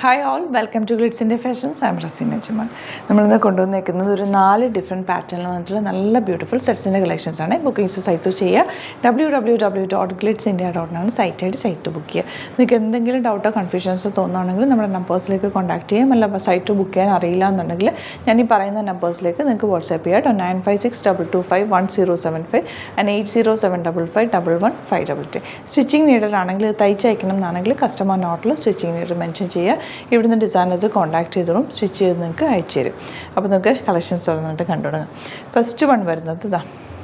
Hi all, welcome to Glitz India fashions. I am Raseena Jamal. നമ്മളിന്ന് കൊണ്ടുവന്നിരിക്കുന്നത് ഒരു 4 ഡിഫറെൻറ്റ് പാറ്റേണിൽ വന്നിട്ടുള്ള നല്ല ബ്യൂട്ടിഫുൾ സെറ്റ്സിൻ്റെ കളക്ഷൻസാണ്. ബുക്കിങ്സ് സൈറ്റ് ചെയ്യുക. www.glitsindia.com സൈറ്റ് ബുക്ക് ചെയ്യുക. നിങ്ങൾക്ക് എന്തെങ്കിലും ഡൗട്ടോ കൺഫ്യൂഷൻസോ തോന്നുകയാണെങ്കിൽ നമ്മുടെ നമ്പേഴ്സിലേക്ക് കോൺടാക്ട് ചെയ്യാം. അല്ല സൈറ്റ് ബുക്ക് ചെയ്യാൻ അറിയില്ല എന്നുണ്ടെങ്കിൽ ഞാൻ ഈ പറയുന്ന നമ്പേഴ്സിലേക്ക് നിങ്ങൾക്ക് വാട്സാപ്പ് ചെയ്യാം. 9562251075 ആൻഡ് 8075551522. സ്റ്റിച്ചിങ് നീഡർ ആണെങ്കിൽ തയ്ച്ച് അയക്കണം എന്നാണെങ്കിൽ കസ്റ്റമർ നോട്ടിൽ സ്റ്റിച്ചിങ് നീഡർ മെൻഷൻ ചെയ്യുക. ഇവിടുന്ന് ഡിസൈനേഴ്സ് കോൺടാക്ട് ചെയ്തോളും, സ്റ്റിച്ച് ചെയ്ത് നിങ്ങൾക്ക് അയച്ചു തരും. അപ്പോൾ നിങ്ങൾക്ക് കളക്ഷൻസ് തുറന്നിട്ട് കണ്ടു തുടങ്ങാം. ഫസ്റ്റ് വൺ വരുന്നത്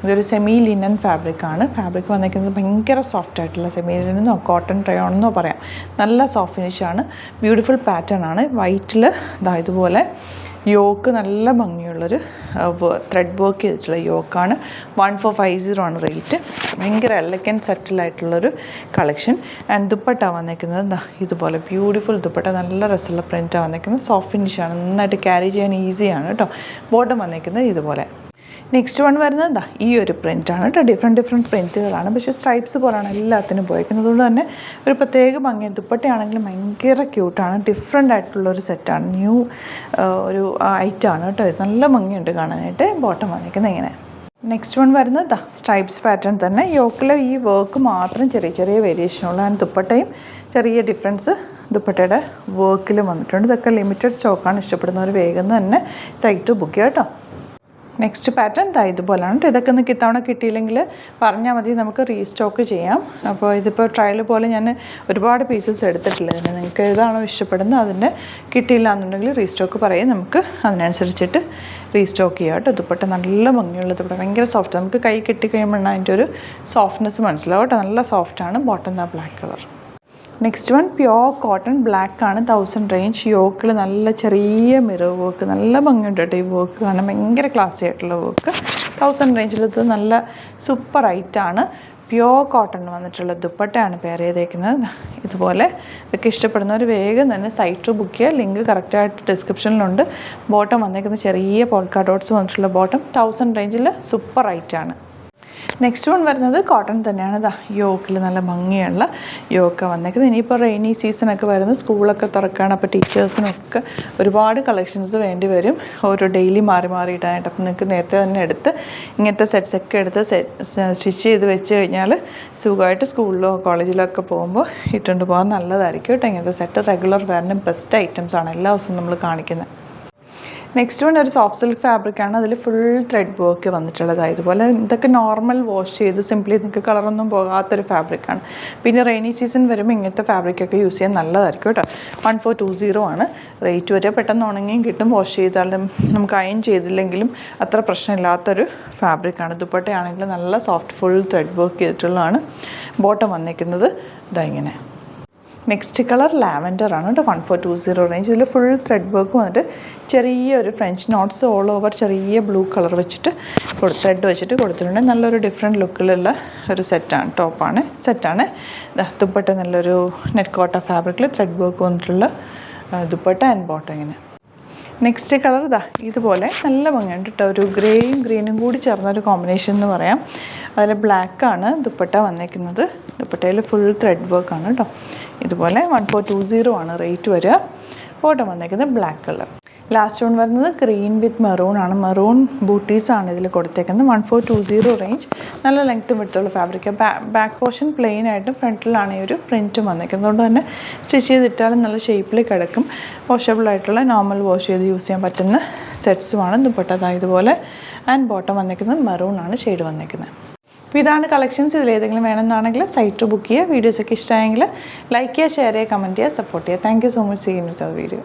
ഇതൊരു സെമി ലിനൻ ഫാബ്രിക്കാണ്. ഫാബ്രിക് വന്നിരിക്കുന്നത് ഭയങ്കര സോഫ്റ്റ് ആയിട്ടുള്ള സെമി ലിനെന്നോ കോട്ടൺ റയോണെന്നോ പറയാം. നല്ല സോഫ്റ്റ് ഫിനിഷാണ്. ബ്യൂട്ടിഫുൾ പാറ്റേൺ ആണ്. വൈറ്റിൽ ഇതുപോലെ യോക്ക് നല്ല ഭംഗിയുള്ളൊരു ത്രെഡ് വർക്ക് ചെയ്തിട്ടുള്ള യോക്കാണ്. 1450 ആണ് റേറ്റ്. ഭയങ്കര എലഗൻറ്റ് സെറ്റിലായിട്ടുള്ളൊരു കളക്ഷൻ. ആൻഡ് ദുപ്പട്ട വന്നിരിക്കുന്നത് ഇതുപോലെ ബ്യൂട്ടിഫുൾ ദുപ്പട്ട, നല്ല രസമുള്ള പ്രിൻറ്റാണ് വന്നിരിക്കുന്നത്. സോഫ്റ്റ് ഫിനിഷാണ്, നന്നായിട്ട് ക്യാരി ചെയ്യാൻ ഈസിയാണ് കേട്ടോ. ബോട്ടം വന്നിരിക്കുന്നത് ഇതുപോലെ. നെക്സ്റ്റ് വൺ വരുന്നത് ഈ ഒരു പ്രിൻ്റാണ് കേട്ടോ. ഡിഫറെൻറ്റ് പ്രിൻറ്റുകളാണ്, പക്ഷേ സ്ട്രൈപ്സ് പോലെയാണ് എല്ലാത്തിനും പോയിരിക്കുന്നത്. അതുകൊണ്ട് തന്നെ ഒരു പ്രത്യേക ഭംഗി. ദുപ്പട്ടയാണെങ്കിലും ഭയങ്കര ക്യൂട്ടാണ്. ഡിഫറെൻ്റ് ആയിട്ടുള്ളൊരു സെറ്റാണ്. ന്യൂ ഒരു ഐറ്റമാണ് കേട്ടോ. നല്ല ഭംഗിയുണ്ട് കാണാനായിട്ട്. ബോട്ടം വന്നിരിക്കുന്നത് ഇങ്ങനെ. നെക്സ്റ്റ് വൺ വരുന്നത് സ്ട്രൈപ്സ് പാറ്റേൺ തന്നെ. യോക്കിൽ ഈ വർക്ക് മാത്രം ചെറിയ വേരിയേഷനുള്ള. ആൻഡ് ദുപ്പട്ടയും ചെറിയ ഡിഫറൻസ് ദുപ്പട്ടയുടെ വർക്കിലും വന്നിട്ടുണ്ട്. ഇതൊക്കെ ലിമിറ്റഡ് സ്റ്റോക്കാണ്. ഇഷ്ടപ്പെടുന്നവർ വേഗം തന്നെ സൈറ്റ് ബുക്ക് ചെയ്യുക കേട്ടോ. നെക്സ്റ്റ് പാറ്റേൺ ഇതുപോലെയാണ് കേട്ടോ. ഇതൊക്കെ നിങ്ങൾക്ക് ഇത്തവണ കിട്ടിയില്ലെങ്കിൽ പറഞ്ഞാൽ മതി, നമുക്ക് റീസ്റ്റോക്ക് ചെയ്യാം. അപ്പോൾ ഇതിപ്പോൾ ട്രയൽ പോലെ ഞാൻ ഒരുപാട് പീസസ് എടുത്തിട്ടില്ല. നിങ്ങൾക്ക് ഏതാണോ ഇഷ്ടപ്പെടുന്നത് അതിൻ്റെ കിട്ടിയില്ല എന്നുണ്ടെങ്കിൽ റീസ്റ്റോക്ക് പറയും, നമുക്ക് അതിനനുസരിച്ചിട്ട് റീസ്റ്റോക്ക് ചെയ്യാം കേട്ടോ. ദുപ്പട്ട നല്ല ഭംഗിയുള്ള ദുപ്പട്ട, ഭയങ്കര സോഫ്റ്റ്. നമുക്ക് കൈ കെട്ടിക്കഴിയുമ്പോഴാണ് അതിൻ്റെ ഒരു സോഫ്റ്റ്നെസ് മനസ്സിലാവും കേട്ടോ. നല്ല സോഫ്റ്റാണ്. Bottom black colour. Next one pure cotton black ആണ്. 1000 റേഞ്ച്. യോക്കിൽ നല്ല ചെറിയ മിറർ വർക്ക്, നല്ല ഭംഗിയുണ്ട് കേട്ടോ. ഈ വർക്ക് കാണാൻ ഭയങ്കര ക്ലാസി ആയിട്ടുള്ള വർക്ക്. 1000 റേഞ്ചിൽ ഇത് നല്ല സൂപ്പർ ഐറ്റാണ്. പ്യോർ കോട്ടൺ വന്നിട്ടുള്ള ദുപ്പട്ടയാണ് പെയർ ചെയ്തേക്കുന്നത്. ഇതുപോലെ ഇതൊക്കെ ഇഷ്ടപ്പെടുന്നവർ വേഗം തന്നെ സൈറ്റ് ബുക്ക് ചെയ്യുക. ലിങ്ക് കറക്റ്റായിട്ട് ഡിസ്ക്രിപ്ഷനിലുണ്ട്. ബോട്ടം വന്നേക്കുന്നത് ചെറിയ പോൾക്കാ ഡോട്ട്സ് വന്നിട്ടുള്ള ബോട്ടം. 1000 റേഞ്ചിൽ സൂപ്പർ ഐറ്റാണ്. നെക്സ്റ്റ് വൺ വരുന്നത് കോട്ടൺ തന്നെയാണ്. യോക്കിൽ നല്ല ഭംഗിയുള്ള യോക്ക വന്നേക്കുന്നത്. ഇനിയിപ്പോൾ റെയിനി സീസണൊക്കെ വരുന്നത്, സ്കൂളൊക്കെ തുറക്കുകയാണ്. അപ്പോൾ ടീച്ചേഴ്സിനൊക്കെ ഒരുപാട് കളക്ഷൻസ് വേണ്ടി വരും, ഓരോ ഡെയിലി മാറി ഇടാനായിട്ട്. അപ്പോൾ നിങ്ങൾക്ക് നേരത്തെ തന്നെ എടുത്ത് ഇങ്ങനത്തെ സെറ്റ്സൊക്കെ എടുത്ത് സ്റ്റിച്ച് ചെയ്ത് വെച്ച് കഴിഞ്ഞാൽ സുഖമായിട്ട് സ്കൂളിലോ കോളേജിലോ ഒക്കെ പോകുമ്പോൾ ഇട്ടുകൊണ്ട് പോകാൻ നല്ലതായിരിക്കും കേട്ടോ. ഇങ്ങനത്തെ സെറ്റ് റെഗുലർ വെയറിന് ബെസ്റ്റ് ഐറ്റംസാണ് എല്ലാ ദിവസവും നമ്മൾ കാണിക്കുന്നത്. നെക്സ്റ്റ് വൺ ഒരു സോഫ്റ്റ് സിൽക്ക് ഫാബ്രിക്കാണ്. അതിൽ ഫുൾ ത്രെഡ് വർക്ക് വന്നിട്ടുള്ളത്. ഇതുപോലെ ഇതൊക്കെ നോർമൽ വാഷ് ചെയ്ത് സിംപ്ലി നിങ്ങൾക്ക് കളറൊന്നും പോകാത്തൊരു ഫാബ്രിക്കാണ്. പിന്നെ റെയിനി സീസൺ വരുമ്പോൾ ഇങ്ങനത്തെ ഫാബ്രിക്കൊക്കെ യൂസ് ചെയ്യാൻ നല്ലതായിരിക്കും കേട്ടോ. 1420 ആണ് റേറ്റ് വരെ. പെട്ടെന്ന് ഉണങ്ങിയും കിട്ടും. വാഷ് ചെയ്താലും നമുക്ക് അയൺ ചെയ്തില്ലെങ്കിലും അത്ര പ്രശ്നമില്ലാത്തൊരു ഫാബ്രിക്കാണ്. ദുപ്പട്ടയാണെങ്കിൽ നല്ല സോഫ്റ്റ് ഫുൾ ത്രെഡ് വർക്ക് ചെയ്തിട്ടുള്ളതാണ്. ബോട്ടം വന്നിരിക്കുന്നത് ഇങ്ങനെ. നെക്സ്റ്റ് കളർ ലാവൻഡർ ആണ് കേട്ടോ. 1420 റേഞ്ച്. ഇതിൽ ഫുൾ ത്രെഡ് വർക്ക് വന്നിട്ട് ചെറിയൊരു ഫ്രഞ്ച് നോട്ട്സ് ഓൾ ഓവർ ചെറിയ ബ്ലൂ കളർ വെച്ചിട്ട് ത്രെഡ് വെച്ചിട്ട് കൊടുത്തിട്ടുണ്ട്. നല്ലൊരു ഡിഫറെൻറ്റ് ലുക്കിലുള്ള ഒരു സെറ്റാണ്. ദുപ്പട്ട നല്ലൊരു നെറ്റ് കോട്ട ഫാബ്രിക്കിൽ ത്രെഡ് വർക്ക് വന്നിട്ടുള്ള ദുപ്പട്ട ആൻഡ് ബോട്ടം ഇങ്ങനെ. നെക്സ്റ്റ് കളർ ഇതുപോലെ നല്ല ഭംഗിയുണ്ട് കേട്ടോ. ഒരു ഗ്രേയും ഗ്രീനും കൂടി ചേർന്നൊരു കോമ്പിനേഷൻ എന്ന് പറയാം. അതിൽ ബ്ലാക്കാണ് ദുപ്പട്ട വന്നേക്കുന്നത്. ദുപ്പട്ടയിൽ ഫുൾ ത്രെഡ് വർക്കാണ് കേട്ടോ. ഇതുപോലെ 1420 ആണ് റേറ്റ് വരിക. ബോട്ടം വന്നേക്കുന്നത് ബ്ലാക്ക് കളർ. ലാസ്റ്റ് വൺ വരുന്നത് ഗ്രീൻ വിത്ത് മെറൂൺ ആണ്. മെറൂൺ ബൂട്ടീസാണ് ഇതിൽ കൊടുത്തേക്കുന്നത്. 1420 റേഞ്ച്. നല്ല ലെങ്ത്തും വിട്ടുള്ള ഫാബ്രിക്. ബാക്ക് പോർഷൻ പ്ലെയിൻ ആയിട്ടും ഫ്രണ്ടിലാണ് ഈ ഒരു പ്രിൻറ്റും വന്നേക്കുന്നത്. അതുകൊണ്ട് തന്നെ സ്റ്റിച്ച് ചെയ്തിട്ടാലും നല്ല ഷേപ്പിൽ കിടക്കും. വാഷബിൾ ആയിട്ടുള്ള നോർമൽ വാഷ് ചെയ്ത് യൂസ് ചെയ്യാൻ പറ്റുന്ന സെറ്റ്സുമാണ്. ദുപ്പട്ട ഇതുപോലെ. ആൻഡ് ബോട്ടം വന്നേക്കുന്നത് മെറൂൺ ആണ് ഷെയ്ഡ് വന്നേക്കുന്നത്. അപ്പോൾ ഇതാണ് കളക്ഷൻസ്. ഇതിലേതെങ്കിലും വേണമെന്നാണെങ്കിൽ സൈറ്റ് ബുക്ക് ചെയ്യുക. വീഡിയോസൊക്കെ ഇഷ്ടമായെങ്കിൽ ലൈക്ക് ചെയ്യുക, ഷെയർ ചെയ്യുക, കമൻറ്റ് ചെയ്യുക, സപ്പോർട്ട് ചെയ്യുക. Thank you so much. See you in the video.